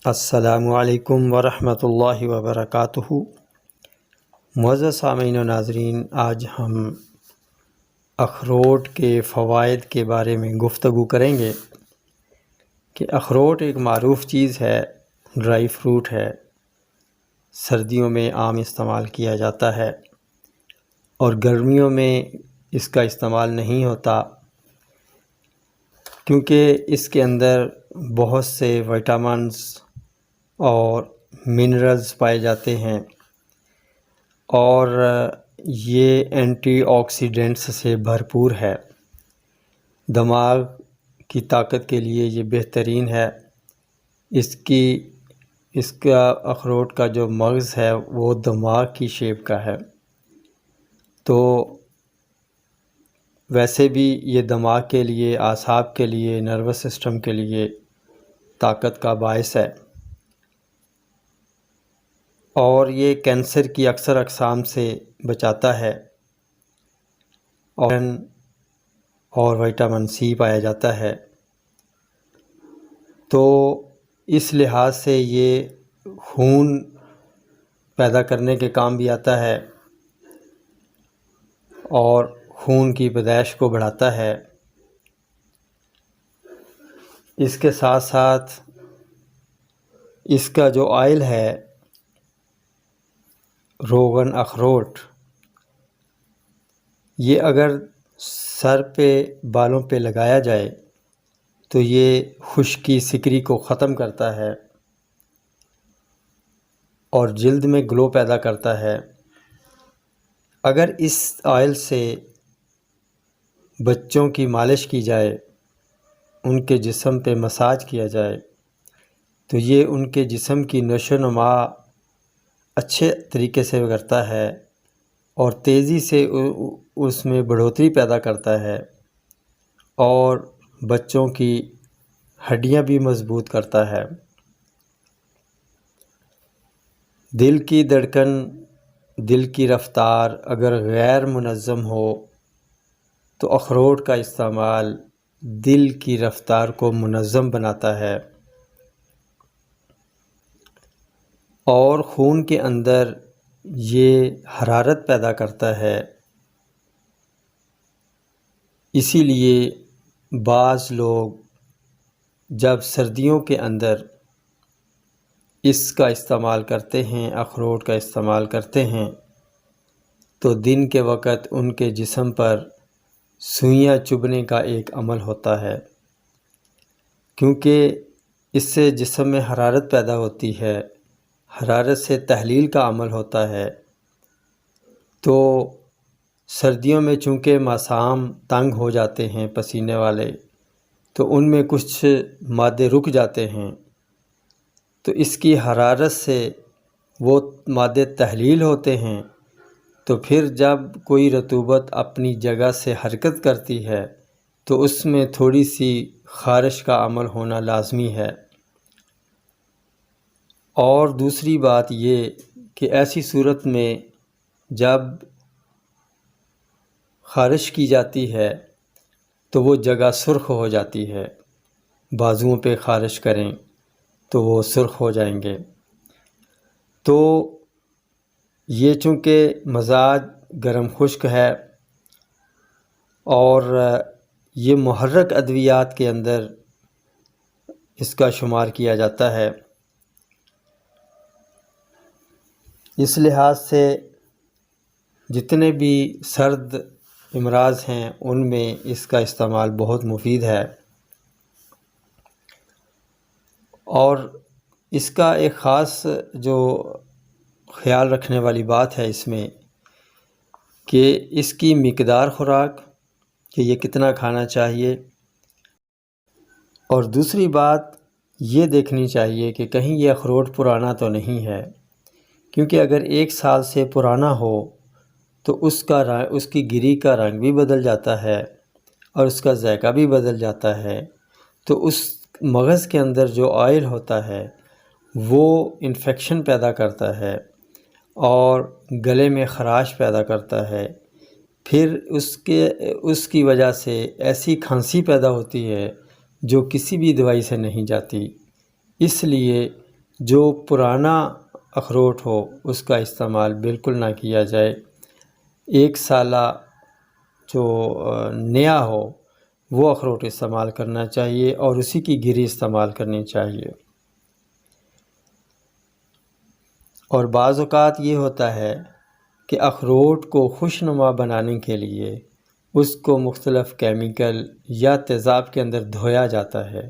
السلام علیکم ورحمۃ اللہ وبرکاتہ۔ معزز سامعین و ناظرین، آج ہم اخروٹ کے فوائد کے بارے میں گفتگو کریں گے کہ اخروٹ ایک معروف چیز ہے، ڈرائی فروٹ ہے، سردیوں میں عام استعمال کیا جاتا ہے اور گرمیوں میں اس کا استعمال نہیں ہوتا کیونکہ اس کے اندر بہت سے وٹامنز اور منرلز پائے جاتے ہیں اور یہ اینٹی آکسیڈنٹس سے بھرپور ہے۔ دماغ کی طاقت کے لیے یہ بہترین ہے۔ اس کا اخروٹ کا جو مغز ہے وہ دماغ کی شیپ کا ہے، تو ویسے بھی یہ دماغ کے لیے، اعصاب کے لیے، نروس سسٹم کے لیے طاقت کا باعث ہے، اور یہ کینسر کی اکثر اقسام سے بچاتا ہے اور وٹامن سی پایا جاتا ہے، تو اس لحاظ سے یہ خون پیدا کرنے کے کام بھی آتا ہے اور خون کی پیدائش کو بڑھاتا ہے۔ اس کے ساتھ ساتھ اس کا جو آئل ہے، روغن اخروٹ، یہ اگر سر پہ، بالوں پہ لگایا جائے تو یہ خشکی سکری کو ختم کرتا ہے اور جلد میں گلو پیدا کرتا ہے۔ اگر اس آئل سے بچوں کی مالش کی جائے، ان کے جسم پہ مساج کیا جائے، تو یہ ان کے جسم کی نشو و نما اچھے طریقے سے کرتا ہے اور تیزی سے اس میں بڑھوتری پیدا کرتا ہے اور بچوں کی ہڈیاں بھی مضبوط کرتا ہے۔ دل کی دھڑکن، دل کی رفتار اگر غیر منظم ہو تو اخروٹ کا استعمال دل کی رفتار کو منظم بناتا ہے اور خون کے اندر یہ حرارت پیدا کرتا ہے۔ اسی لیے بعض لوگ جب سردیوں کے اندر اس کا استعمال کرتے ہیں، اخروٹ کا استعمال کرتے ہیں، تو دن کے وقت ان کے جسم پر سوئیاں چبھنے کا ایک عمل ہوتا ہے، کیونکہ اس سے جسم میں حرارت پیدا ہوتی ہے، حرارت سے تحلیل کا عمل ہوتا ہے، تو سردیوں میں چونکہ مسام تنگ ہو جاتے ہیں پسینے والے، تو ان میں کچھ مادے رک جاتے ہیں، تو اس کی حرارت سے وہ مادے تحلیل ہوتے ہیں، تو پھر جب کوئی رطوبت اپنی جگہ سے حرکت کرتی ہے تو اس میں تھوڑی سی خارش کا عمل ہونا لازمی ہے۔ اور دوسری بات یہ کہ ایسی صورت میں جب خارش کی جاتی ہے تو وہ جگہ سرخ ہو جاتی ہے، بازوؤں پہ خارش کریں تو وہ سرخ ہو جائیں گے۔ تو یہ چونکہ مزاج گرم خشک ہے اور یہ محرک ادویات کے اندر اس کا شمار کیا جاتا ہے، اس لحاظ سے جتنے بھی سرد امراض ہیں ان میں اس کا استعمال بہت مفید ہے۔ اور اس کا ایک خاص جو خیال رکھنے والی بات ہے اس میں کہ اس کی مقدار خوراک کہ یہ کتنا کھانا چاہیے، اور دوسری بات یہ دیکھنی چاہیے کہ کہیں یہ اخروٹ پرانا تو نہیں ہے، کیونکہ اگر 1 سال سے پرانا ہو تو اس کی گری کا رنگ بھی بدل جاتا ہے اور اس کا ذائقہ بھی بدل جاتا ہے، تو اس مغز کے اندر جو آئل ہوتا ہے وہ انفیکشن پیدا کرتا ہے اور گلے میں خراش پیدا کرتا ہے، پھر اس کی وجہ سے ایسی کھانسی پیدا ہوتی ہے جو کسی بھی دوائی سے نہیں جاتی۔ اس لیے جو پرانا اخروٹ ہو اس کا استعمال بالکل نہ کیا جائے۔ 1 سالہ جو نیا ہو وہ اخروٹ استعمال کرنا چاہیے اور اسی کی گری استعمال کرنی چاہیے۔ اور بعض اوقات یہ ہوتا ہے کہ اخروٹ کو خوشنما بنانے کے لیے اس کو مختلف کیمیکل یا تیزاب کے اندر دھویا جاتا ہے،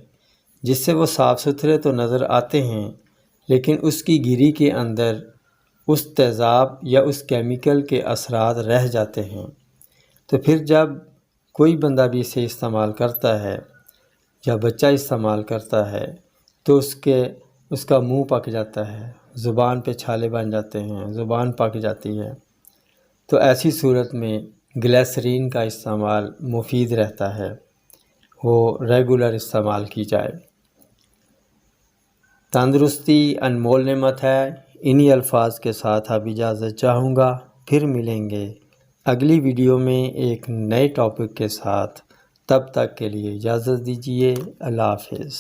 جس سے وہ صاف ستھرے تو نظر آتے ہیں لیکن اس کی گری کے اندر اس تیزاب یا اس کیمیکل کے اثرات رہ جاتے ہیں۔ تو پھر جب کوئی بندہ بھی اسے استعمال کرتا ہے یا بچہ استعمال کرتا ہے تو اس کا منہ پک جاتا ہے، زبان پہ چھالے بن جاتے ہیں، زبان پک جاتی ہے۔ تو ایسی صورت میں گلیسرین کا استعمال مفید رہتا ہے، وہ ریگولر استعمال کی جائے۔ تندرستی انمول نعمت ہے، انہی الفاظ کے ساتھ اب اجازت چاہوں گا، پھر ملیں گے اگلی ویڈیو میں ایک نئے ٹاپک کے ساتھ۔ تب تک کے لیے اجازت دیجیے، اللہ حافظ۔